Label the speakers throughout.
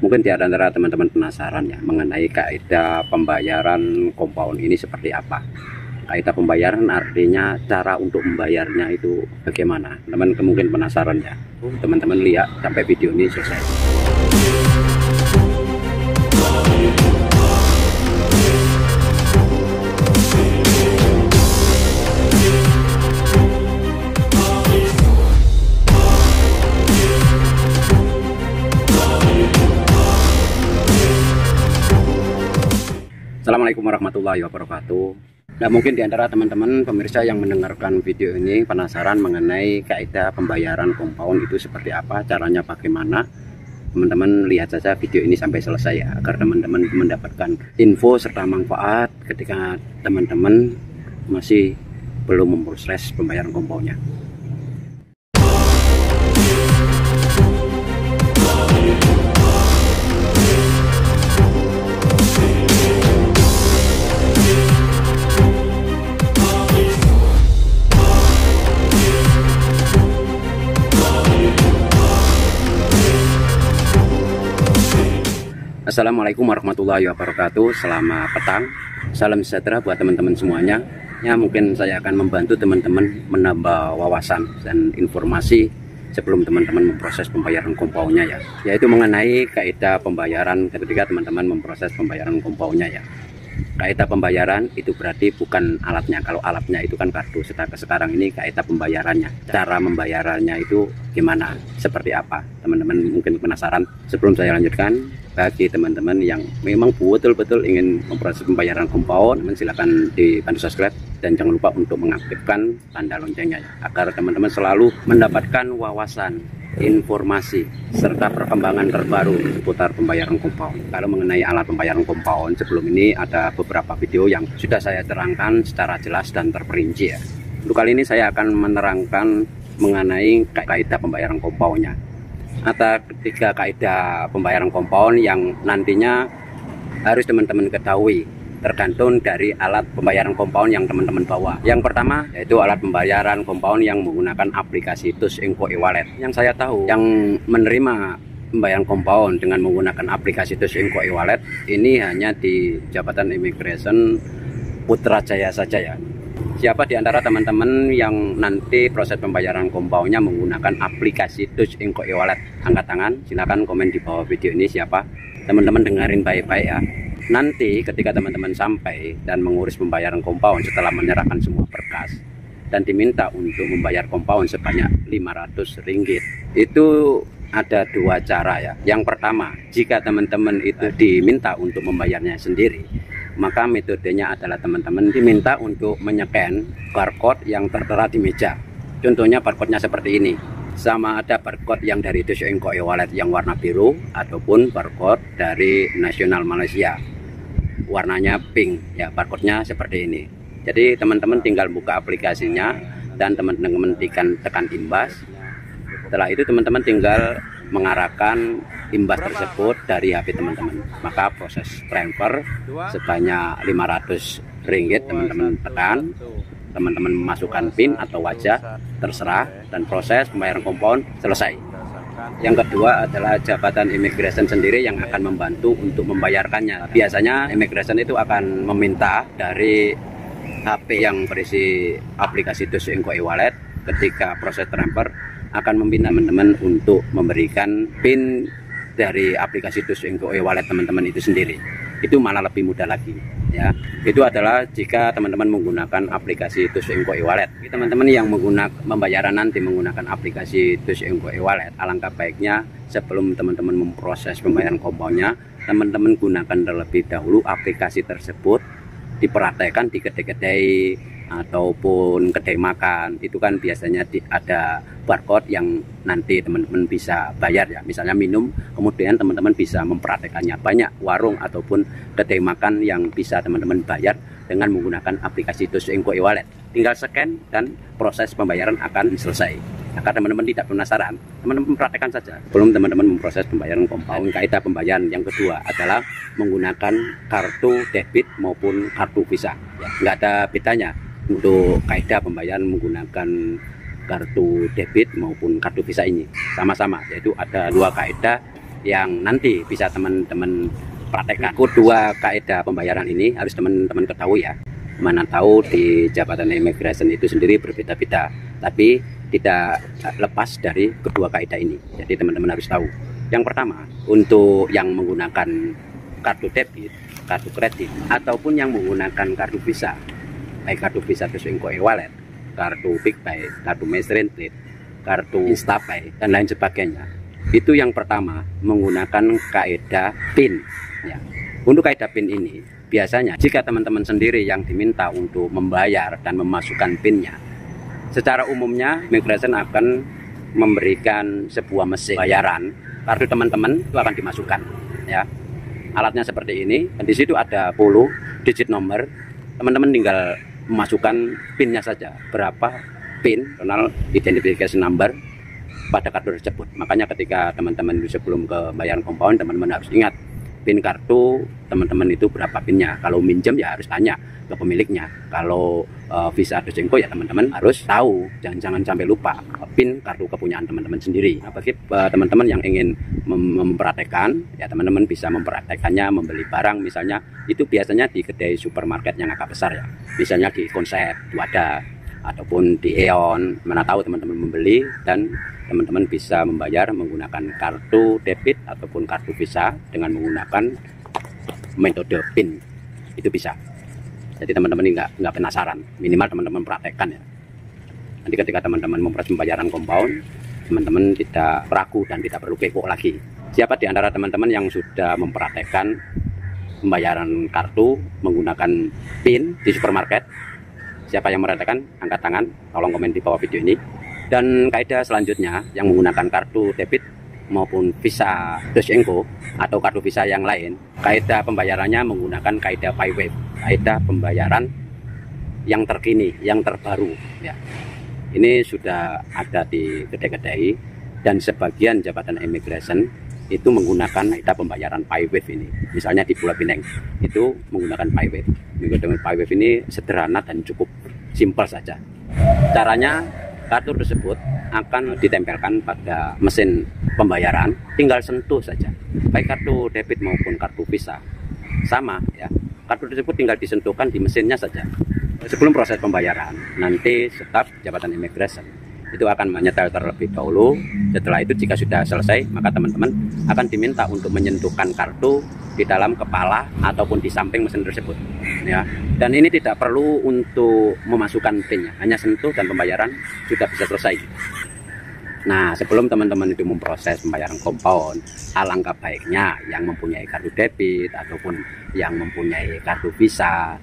Speaker 1: Mungkin di antara teman-teman penasaran ya mengenai kaidah pembayaran compound ini seperti apa. Kaidah pembayaran artinya cara untuk membayarnya itu bagaimana. Teman mungkin penasaran ya. Teman-teman lihat sampai video ini selesai. Assalamualaikum warahmatullahi wabarakatuh. Nah, mungkin di antara teman-teman pemirsa yang mendengarkan video ini penasaran mengenai kaidah pembayaran compound itu seperti apa, caranya bagaimana. Teman-teman lihat saja video ini sampai selesai ya, agar teman-teman mendapatkan info serta manfaat ketika teman-teman masih belum memproses pembayaran compoundnya. Assalamualaikum warahmatullahi wabarakatuh. Selamat petang, salam sejahtera buat teman-teman semuanya. Ya, mungkin saya akan membantu teman-teman menambah wawasan dan informasi sebelum teman-teman memproses pembayaran compoundnya ya, yaitu mengenai kaidah pembayaran ketika teman-teman memproses pembayaran compoundnya ya. Kaidah pembayaran itu berarti bukan alatnya. Kalau alatnya itu kan kartu. Sekarang ini kaidah pembayarannya. Cara membayarannya itu gimana? Seperti apa? Teman-teman mungkin penasaran. Sebelum saya lanjutkan, bagi teman-teman yang memang betul-betul ingin memproses pembayaran compound, silakan dibantu subscribe dan jangan lupa untuk mengaktifkan tanda loncengnya ya, agar teman-teman selalu mendapatkan wawasan, informasi serta perkembangan terbaru seputar pembayaran compound. Kalau mengenai alat pembayaran compound, sebelum ini ada beberapa video yang sudah saya terangkan secara jelas dan terperinci ya. Untuk kali ini saya akan menerangkan mengenai kaidah pembayaran compoundnya. Ada tiga kaidah pembayaran compound yang nantinya harus teman-teman ketahui tergantung dari alat pembayaran compound yang teman-teman bawa. Yang pertama yaitu alat pembayaran compound yang menggunakan aplikasi TOOS Inco e-wallet. Yang saya tahu yang menerima pembayaran compound dengan menggunakan aplikasi TOOS Inco e-wallet ini hanya di Jabatan Imigrasi Putrajaya saja ya. Siapa di antara teman-teman yang nanti proses pembayaran compoundnya menggunakan aplikasi TOOS Inco e-wallet? Angkat tangan, silakan komen di bawah video ini siapa. Teman-teman dengerin baik-baik ya. Nanti ketika teman-teman sampai dan mengurus pembayaran compound setelah menyerahkan semua berkas dan diminta untuk membayar compound sebanyak Rp500, itu ada dua cara ya. Yang pertama, jika teman-teman itu diminta untuk membayarnya sendiri, maka metodenya adalah teman-teman diminta untuk menyeken barcode yang tertera di meja. Contohnya barcode-nya seperti ini. Sama ada barcode yang dari TOOS Inco e-wallet yang warna biru ataupun barcode dari Nasional Malaysia warnanya pink ya, barcode-nya seperti ini. Jadi teman-teman tinggal buka aplikasinya dan teman-teman tekan imbas. Setelah itu teman-teman tinggal mengarahkan imbas tersebut dari HP teman-teman, maka proses transfer sebanyak Rp500 teman-teman tekan, teman-teman memasukkan PIN atau wajah terserah, dan proses pembayaran compound selesai. Yang kedua adalah Jabatan Imigrasi sendiri yang akan membantu untuk membayarkannya. Biasanya imigrasi itu akan meminta dari HP yang berisi aplikasi TOOS Inco e-wallet ketika proses transfer akan meminta teman-teman untuk memberikan PIN dari aplikasi TOOS Inco e-wallet teman-teman itu sendiri. Itu malah lebih mudah lagi ya. Itu adalah jika teman-teman menggunakan aplikasi TOOS Inco e-wallet. Teman-teman yang menggunakan pembayaran nanti menggunakan aplikasi TOOS Inco e-wallet, alangkah baiknya sebelum teman-teman memproses pembayaran compoundnya, teman-teman gunakan terlebih dahulu aplikasi tersebut, dipraktekkan di kedai-kedai ataupun kedai makan. Itu kan biasanya ada barcode yang nanti teman-teman bisa bayar ya. Misalnya minum, kemudian teman-teman bisa mempraktekannya. Banyak warung ataupun kedai makan yang bisa teman-teman bayar dengan menggunakan aplikasi TOOS Inco e-wallet. Tinggal scan dan proses pembayaran akan selesai. Agar teman-teman tidak penasaran, teman-teman praktekkan saja. Belum teman-teman memproses pembayaran compound. Kaidah pembayaran yang kedua adalah menggunakan kartu debit maupun kartu Visa ya. Nggak ada bedanya untuk kaidah pembayaran menggunakan kartu debit maupun kartu Visa ini sama-sama, yaitu ada dua kaidah yang nanti bisa teman-teman praktekkan. Kedua kaidah pembayaran ini harus teman-teman ketahui ya. Mana tahu di jabatan imigrasi itu sendiri berbeda-beda, tapi tidak lepas dari kedua kaidah ini. Jadi teman-teman harus tahu. Yang pertama, untuk yang menggunakan kartu debit, kartu kredit, ataupun yang menggunakan kartu Visa, baik kartu Visa Terus Engko e-wallet, kartu BigPay, kartu Maestrantlate, kartu Instapay, dan lain sebagainya. Itu yang pertama, menggunakan kaidah PIN. Ya. Untuk kaidah PIN ini, biasanya jika teman-teman sendiri yang diminta untuk membayar dan memasukkan PIN-nya, secara umumnya imigrasi akan memberikan sebuah mesin bayaran, kartu teman-teman itu akan dimasukkan. Ya. Alatnya seperti ini, dan di situ ada 10 digit nomor. Teman-teman tinggal memasukkan PIN-nya saja, berapa PIN, personal identification number, pada kartu tersebut. Makanya ketika teman-teman sebelum ke bayaran compound, teman-teman harus ingat PIN kartu teman-teman itu berapa PIN-nya. Kalau minjem ya harus tanya ke pemiliknya. Kalau Visa Terus Engko ya teman-teman harus tahu, jangan sampai lupa PIN kartu kepunyaan teman-teman sendiri. Nah, bagi teman-teman yang ingin mempraktekkan, ya teman-teman bisa mempraktekannya, membeli barang misalnya, itu biasanya di kedai supermarket yang agak besar ya. Misalnya di Konsep itu ada, ataupun di Aeon, mana tahu teman-teman membeli dan teman-teman bisa membayar menggunakan kartu debit ataupun kartu Visa dengan menggunakan metode PIN. Itu bisa. Jadi teman-teman ini nggak penasaran, minimal teman-teman praktekkan ya. Nanti ketika teman-teman memproses pembayaran compound, teman-teman tidak ragu dan tidak perlu kepo lagi. Siapa di antara teman-teman yang sudah mempraktekkan pembayaran kartu menggunakan PIN di supermarket? Siapa yang mempraktekkan? Angkat tangan, tolong komen di bawah video ini. Dan kaidah selanjutnya yang menggunakan kartu debit maupun Visa Terus Engko atau kartu Visa yang lain, kaidah pembayarannya menggunakan kaidah PayWave, kaidah pembayaran yang terkini, yang terbaru ya. Ini sudah ada di kedai-kedai dan sebagian jabatan immigration itu menggunakan kaidah pembayaran PayWave ini. Misalnya di Pulau Pinang itu menggunakan PayWave. Menggunakan PayWave ini sederhana dan cukup simpel saja. Caranya, kartu tersebut akan ditempelkan pada mesin pembayaran, tinggal sentuh saja, baik kartu debit maupun kartu Visa sama ya. Kartu tersebut tinggal disentuhkan di mesinnya saja. Sebelum proses pembayaran, nanti staf jabatan imigrasi itu akan menyetel terlebih dahulu. Setelah itu jika sudah selesai, maka teman-teman akan diminta untuk menyentuhkan kartu di dalam kepala ataupun di samping mesin tersebut ya. Dan ini tidak perlu untuk memasukkan PIN-nya, hanya sentuh dan pembayaran sudah bisa selesai. Nah, sebelum teman-teman itu memproses pembayaran compound, alangkah baiknya yang mempunyai kartu debit ataupun yang mempunyai kartu Visa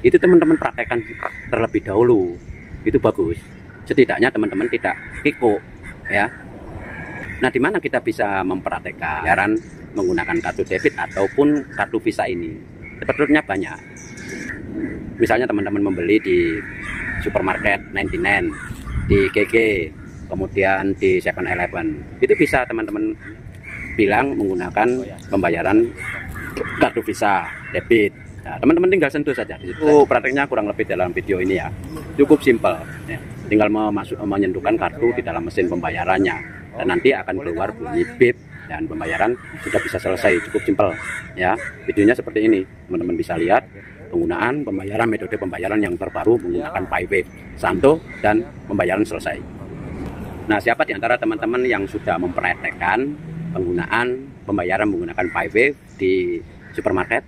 Speaker 1: itu teman-teman praktekkan terlebih dahulu. Itu bagus. Setidaknya teman-teman tidak kiko ya. Nah, di mana kita bisa mempraktekkan pembayaran menggunakan kartu debit ataupun kartu Visa ini? Sebetulnya banyak. Misalnya teman-teman membeli di supermarket 99, di GG, kemudian di 7-Eleven. Itu bisa teman-teman bilang menggunakan pembayaran kartu Visa debit. Nah, teman-teman tinggal sentuh saja di situ. Prakteknya kurang lebih dalam video ini ya. Cukup simpel ya. Tinggal menyentuhkan kartu di dalam mesin pembayarannya dan nanti akan keluar bunyi bip dan pembayaran sudah bisa selesai. Cukup simpel ya. Videonya seperti ini, teman-teman bisa lihat penggunaan pembayaran, metode pembayaran yang terbaru menggunakan PayWave, sentuh dan pembayaran selesai. Nah, siapa di antara teman-teman yang sudah mempraktekkan penggunaan pembayaran menggunakan PayWave di supermarket?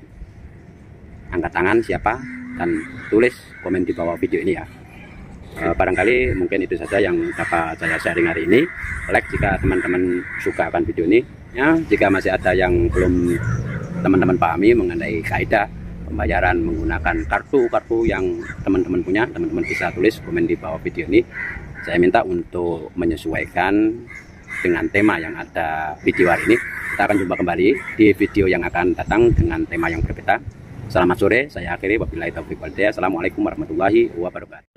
Speaker 1: Angkat tangan siapa dan tulis komen di bawah video ini ya. Barangkali mungkin itu saja yang dapat saya sharing hari ini. Like jika teman-teman suka akan video ini ya. Jika masih ada yang belum teman-teman pahami mengenai kaidah pembayaran menggunakan kartu-kartu yang teman-teman punya, teman-teman bisa tulis komen di bawah video ini. Saya minta untuk menyesuaikan dengan tema yang ada video hari ini. Kita akan jumpa kembali di video yang akan datang dengan tema yang berbeda. Selamat sore, saya akhiri. Wabillahi taufiq wal hidayah. Assalamualaikum warahmatullahi wabarakatuh.